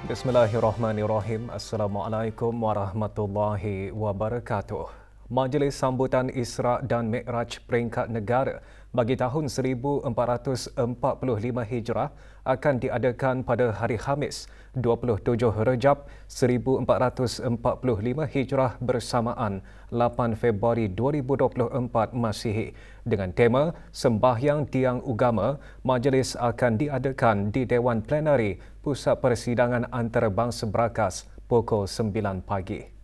Bismillahirrahmanirrahim. Assalamualaikum warahmatullahi wabarakatuh. Majlis Sambutan Isra' dan Mi'raj Peringkat Negara bagi tahun 1445 Hijrah akan diadakan pada hari Khamis 27 Rejab 1445 Hijrah bersamaan 8 Februari 2024 Masihi. Dengan tema Sembahyang Tiang Ugama, majlis akan diadakan di Dewan Plenari Pusat Persidangan Antarabangsa Berakas pukul 9 pagi.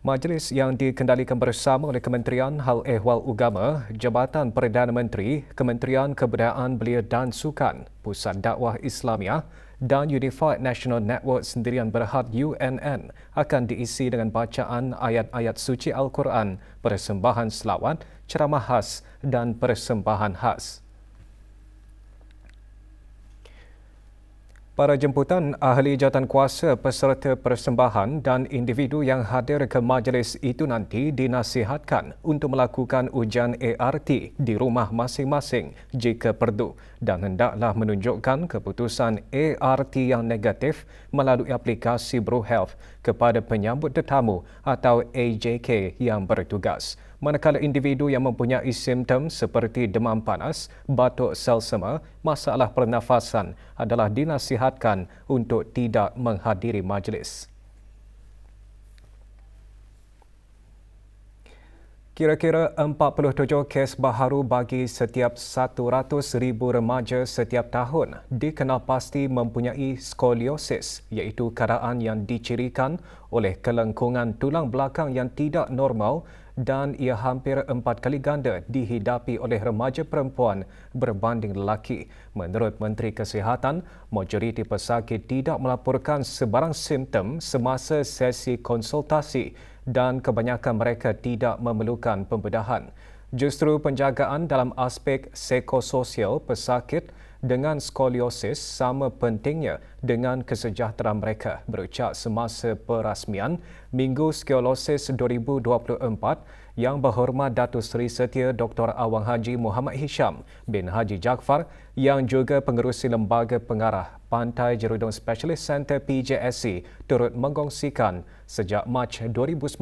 Majlis yang dikendalikan bersama oleh Kementerian Hal Ehwal Ugama, Jabatan Perdana Menteri, Kementerian Kebudayaan Belia dan Sukan, Pusat Dakwah Islamiah dan Unified National Network Sendirian Berhad UNN akan diisi dengan bacaan ayat-ayat suci Al-Quran, persembahan selawat, ceramah khas dan persembahan khas. Para jemputan ahli jawatankuasa peserta persembahan dan individu yang hadir ke majlis itu nanti dinasihatkan untuk melakukan ujian ART di rumah masing-masing jika perlu dan hendaklah menunjukkan keputusan ART yang negatif melalui aplikasi BruHealth kepada penyambut tetamu atau AJK yang bertugas. Manakala individu yang mempunyai simptom seperti demam panas, batuk selsema, masalah pernafasan adalah dinasihatkan untuk tidak menghadiri majlis. Kira-kira 47 kes baharu bagi setiap 100,000 remaja setiap tahun dikenal pasti mempunyai skoliosis, iaitu keadaan yang dicirikan oleh kelengkungan tulang belakang yang tidak normal dan ia hampir 4 kali ganda dihidapi oleh remaja perempuan berbanding lelaki. Menurut Menteri Kesihatan, majoriti pesakit tidak melaporkan sebarang simptom semasa sesi konsultasi dan kebanyakan mereka tidak memerlukan pembedahan. Justru penjagaan dalam aspek psikososial pesakit dengan skoliosis sama pentingnya dengan kesejahteraan mereka, berucap semasa perasmian Minggu Skoliosis 2024 Yang Berhormat Datuk Seri Setia Dr. Awang Haji Muhammad Hisham bin Haji Jaafar yang juga pengerusi Lembaga Pengarah Pantai Jerudong Specialist Center PJSC turut mengkongsikan sejak Mac 2019,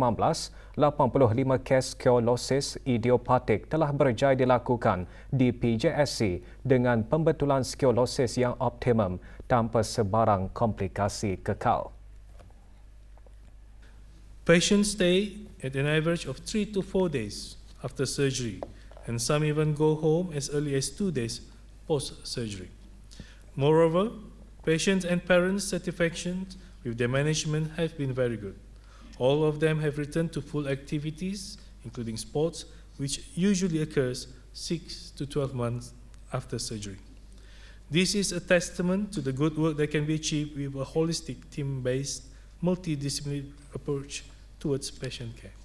85 kes skoliosis idiopatik telah berjaya dilakukan di PJSC dengan pembetulan skoliosis yang optimum tanpa sebarang komplikasi kekal. Patients stay at an average of 3 to 4 days after surgery, and some even go home as early as 2 days post-surgery. Moreover, patients and parents' satisfaction with their management have been very good. All of them have returned to full activities, including sports, which usually occurs 6 to 12 months after surgery. This is a testament to the good work that can be achieved with a holistic, team-based, multidisciplinary approach towards patient care.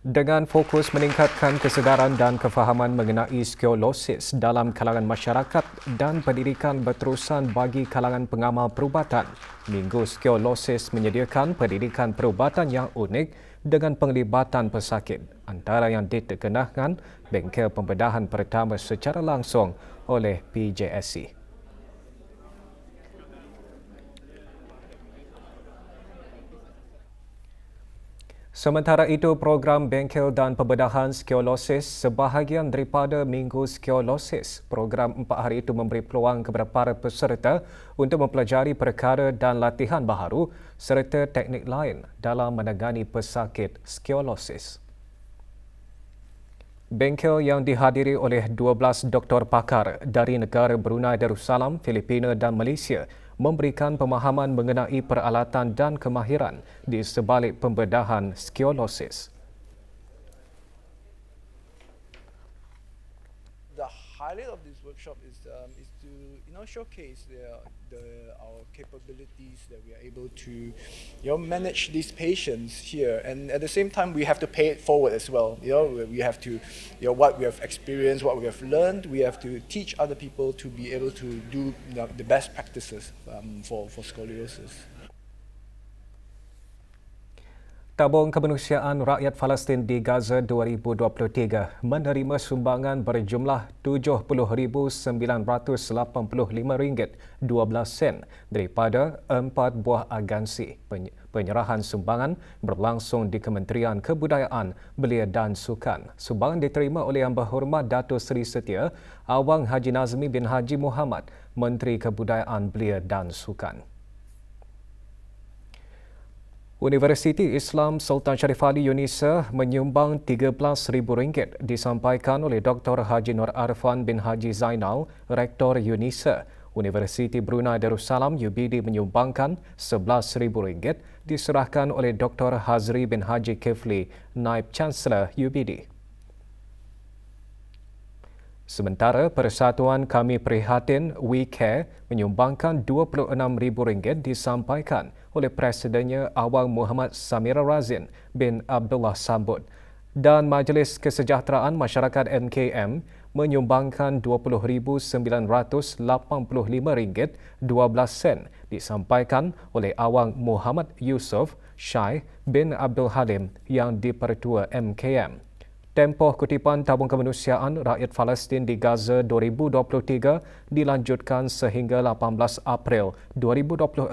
Dengan fokus meningkatkan kesedaran dan kefahaman mengenai skoliosis dalam kalangan masyarakat dan pendidikan berterusan bagi kalangan pengamal perubatan, Minggu Skoliosis menyediakan pendidikan perubatan yang unik dengan penglibatan pesakit, antara yang dikenakan bengkel pembedahan pertama secara langsung oleh PJSC. Sementara itu, program bengkel dan pembedahan skoliosis sebahagian daripada Minggu Skoliosis. Program 4 hari itu memberi peluang kepada para peserta untuk mempelajari perkara dan latihan baharu serta teknik lain dalam menangani pesakit skoliosis. Bengkel yang dihadiri oleh 12 doktor pakar dari negara Brunei Darussalam, Filipina dan Malaysia memberikan pemahaman mengenai peralatan dan kemahiran di sebalik pembedahan skoliosis. The highlight of this workshop is to showcase our capabilities that we are able to manage these patients here, and at the same time we have to pay it forward as well. We have to what we have experienced, what we have learned, we have to teach other people to be able to do the best practices for scoliosis. Tabung Kemanusiaan Rakyat Palestin di Gaza 2023 menerima sumbangan berjumlah RM7,985.12 daripada 4 buah agensi. Penyerahan sumbangan berlangsung di Kementerian Kebudayaan, Belia dan Sukan. Sumbangan diterima oleh Yang Berhormat Dato' Seri Setia Awang Haji Nazmi bin Haji Muhammad, Menteri Kebudayaan, Belia dan Sukan. Universiti Islam Sultan Sharif Ali UNISA menyumbang RM13,000 disampaikan oleh Dr. Haji Nur Arfan bin Haji Zainal, Rektor UNISA. Universiti Brunei Darussalam UBD menyumbangkan RM11,000 diserahkan oleh Dr. Hazri bin Haji Kifli, Naib Chancellor UBD. Sementara Persatuan Kami Prihatin We Care menyumbangkan RM26,000 disampaikan oleh Presidennya Awang Muhammad Samira Razin bin Abdullah Sambut, dan Majlis Kesejahteraan Masyarakat MKM menyumbangkan RM20,985.12 disampaikan oleh Awang Muhammad Yusof Syai bin Abdul Halim yang dipertua MKM. Tempoh kutipan Tabung Kemanusiaan Rakyat Palestin di Gaza 2023 dilanjutkan sehingga 18 April 2024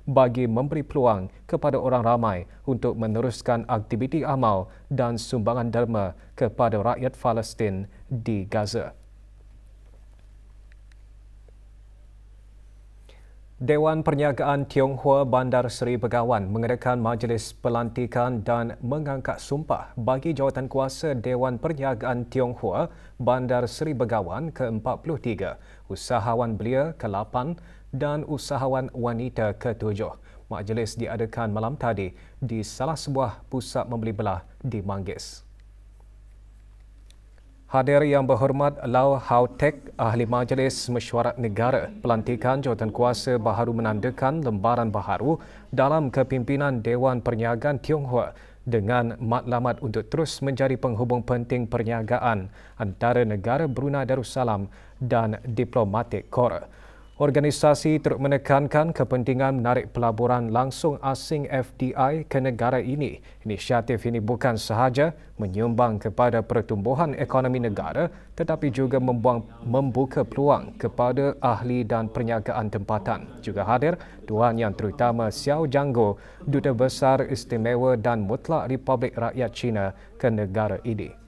bagi memberi peluang kepada orang ramai untuk meneruskan aktiviti amal dan sumbangan derma kepada rakyat Palestin di Gaza. Dewan Perniagaan Tionghoa Bandar Seri Begawan mengadakan majlis pelantikan dan mengangkat sumpah bagi jawatankuasa Dewan Perniagaan Tionghoa Bandar Seri Begawan ke-43, usahawan belia ke-8 dan usahawan wanita ke-7. Majlis diadakan malam tadi di salah sebuah pusat membeli belah di Manggis. Hadir Yang Berhormat Lau Hau Tek, Ahli Majlis Mesyuarat Negara, pelantikan jawatankuasa baharu menandakan lembaran baharu dalam kepimpinan Dewan Perniagaan Tionghoa dengan matlamat untuk terus menjadi penghubung penting perniagaan antara negara Brunei Darussalam dan diplomatik Kora. Organisasi turut menekankan kepentingan menarik pelaburan langsung asing FDI ke negara ini. Inisiatif ini bukan sahaja menyumbang kepada pertumbuhan ekonomi negara tetapi juga membuka peluang kepada ahli dan perniagaan tempatan. Juga hadir Tuan Yang Terutama Xiao Jianggo, Duta Besar Istimewa dan Mutlak Republik Rakyat China ke negara ini.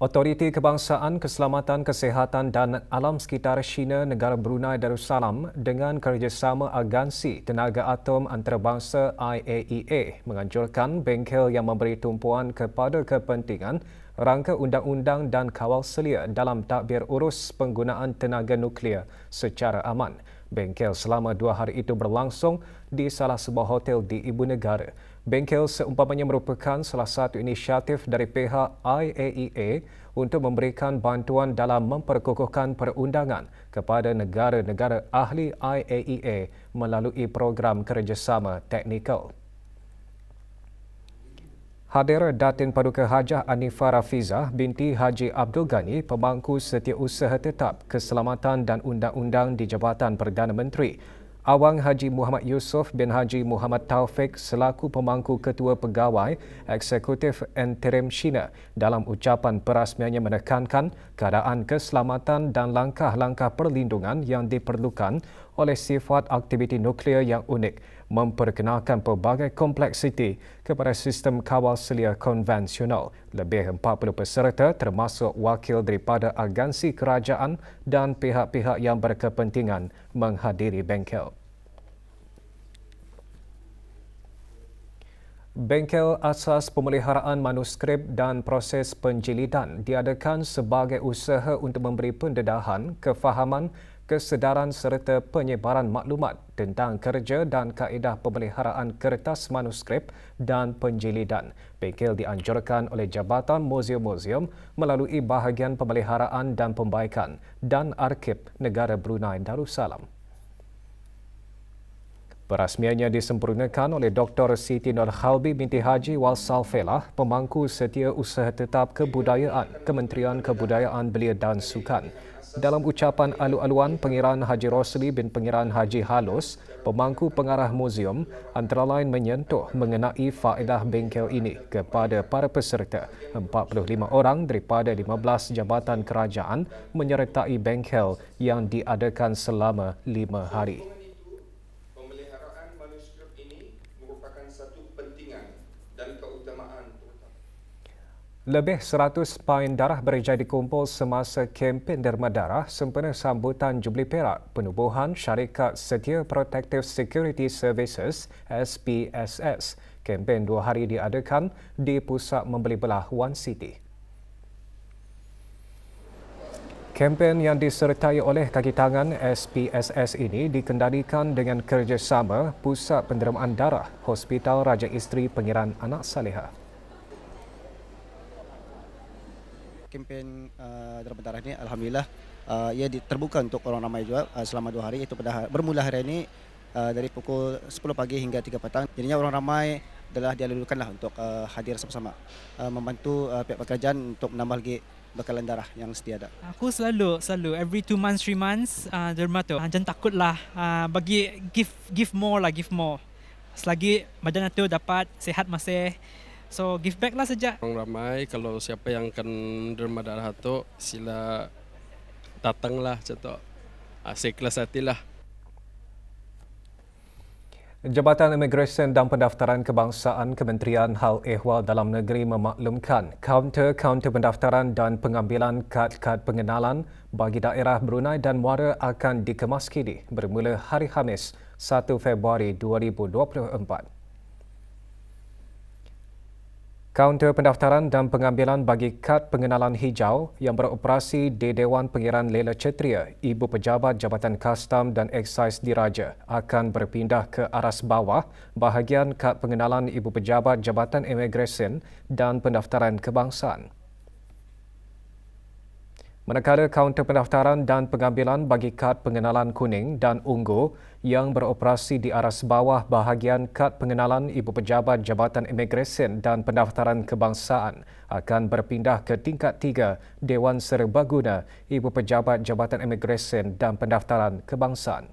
Otoriti Kebangsaan Keselamatan Kesihatan dan Alam Sekitar China Negara Brunei Darussalam dengan kerjasama Agensi Tenaga Atom Antarabangsa IAEA menganjurkan bengkel yang memberi tumpuan kepada kepentingan rangka undang-undang dan kawal selia dalam tadbir urus penggunaan tenaga nuklear secara aman. Bengkel selama 2 hari itu berlangsung di salah sebuah hotel di Ibu Negara. Bengkel seumpamanya merupakan salah satu inisiatif dari pihak IAEA untuk memberikan bantuan dalam memperkukuhkan perundangan kepada negara-negara ahli IAEA melalui program kerjasama teknikal. Hadir Datin Paduka Hajah Anifah Rafizah binti Haji Abdul Ghani, Pemangku Setiausaha Tetap Keselamatan dan Undang-Undang di Jabatan Perdana Menteri. Awang Haji Muhammad Yusof bin Haji Muhammad Taufik selaku Pemangku Ketua Pegawai Eksekutif Interim China dalam ucapan perasmiannya menekankan keadaan keselamatan dan langkah-langkah perlindungan yang diperlukan oleh sifat aktiviti nuklear yang unik, memperkenalkan pelbagai kompleksiti kepada sistem kawal selia konvensional. Lebih 40 peserta termasuk wakil daripada agensi kerajaan dan pihak-pihak yang berkepentingan menghadiri bengkel. Bengkel Asas Pemeliharaan Manuskrip dan Proses Penjilidan diadakan sebagai usaha untuk memberi pendedahan, kefahaman, kesedaran serta penyebaran maklumat tentang kerja dan kaedah pemeliharaan kertas manuskrip dan penjilidan. Bengkel dianjurkan oleh Jabatan Muzium-Muzium melalui bahagian pemeliharaan dan pembaikan dan arsip negara Brunei Darussalam. Perasmiannya disempurnakan oleh Dr. Siti Nurhalbi binti Haji Walsal Felah, Pemangku Setiausaha Tetap Kebudayaan, Kementerian Kebudayaan Belia dan Sukan. Dalam ucapan alu-aluan Pengiran Haji Rosli bin Pengiran Haji Halus, pemangku pengarah muzium antara lain menyentuh mengenai faedah bengkel ini kepada para peserta. 45 orang daripada 15 jabatan kerajaan menyertai bengkel yang diadakan selama 5 hari. Pemeliharaan manuskrip ini merupakan satu kepentingan dan keutamaan. Lebih 100 pain darah berjaya dikumpul semasa kempen derma darah sempena sambutan Jubli Perak penubuhan Syarikat Setia Protective Security Services SPSS. Kempen 2 hari diadakan di Pusat Membeli Belah One City. Kempen yang disertai oleh kaki tangan SPSS ini dikendalikan dengan kerjasama Pusat Pendermaan Darah Hospital Raja Isteri Pengiran Anak Saleha. Kempen derma darah ini alhamdulillah ia terbuka untuk orang ramai juga selama 2 hari, itu bermula hari ini dari pukul 10 pagi hingga 3 petang. Jadinya orang ramai telah dialulukanlah untuk hadir sama-sama membantu pihak kerajaan untuk menambah lagi bekalan darah yang sedia ada. Aku selalu every 2 months 3 months derma tu jangan takutlah, bagi give more. Selagi badan itu dapat sihat masih, so give back lah saja. Orang ramai, kalau siapa yang akan derma darah tu sila datanglah contoh. Seikhlas hatilah. Jabatan Imigresen dan Pendaftaran Kebangsaan Kementerian Hal Ehwal Dalam Negeri memaklumkan kaunter pendaftaran dan pengambilan kad pengenalan bagi daerah Brunei dan Muara akan dikemas kini bermula hari Khamis 1 Februari 2024. Kaunter pendaftaran dan pengambilan bagi kad pengenalan hijau yang beroperasi di Dewan Pengiran Lela Cetria, Ibu Pejabat Jabatan Kastam dan Eksais Diraja akan berpindah ke aras bawah bahagian kad pengenalan Ibu Pejabat Jabatan Imigresen dan Pendaftaran Kebangsaan. Manakala kaunter pendaftaran dan pengambilan bagi kad pengenalan kuning dan ungu yang beroperasi di aras bawah bahagian kad pengenalan Ibu Pejabat Jabatan Imigresen dan Pendaftaran Kebangsaan akan berpindah ke tingkat 3 Dewan Serbaguna Ibu Pejabat Jabatan Imigresen dan Pendaftaran Kebangsaan.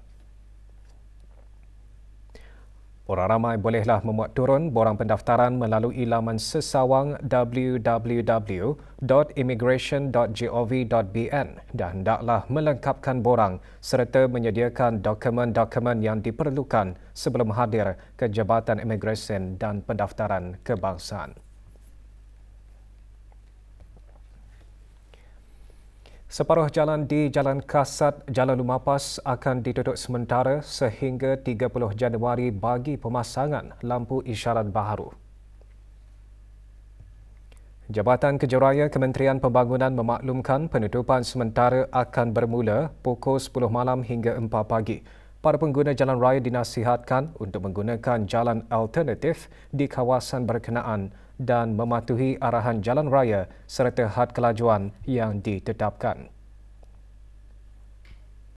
Orang ramai bolehlah memuat turun borang pendaftaran melalui laman sesawang www.immigration.gov.bn dan hendaklah melengkapkan borang serta menyediakan dokumen-dokumen yang diperlukan sebelum hadir ke Jabatan Imigresen dan Pendaftaran Kebangsaan. Separuh jalan di Jalan Kasat, Jalan Lumapas akan ditutup sementara sehingga 30 Januari bagi pemasangan lampu isyarat baharu. Jabatan Kejaraya Kementerian Pembangunan memaklumkan penutupan sementara akan bermula pukul 10 malam hingga 4 pagi. Para pengguna jalan raya dinasihatkan untuk menggunakan jalan alternatif di kawasan berkenaan dan mematuhi arahan jalan raya serta had kelajuan yang ditetapkan.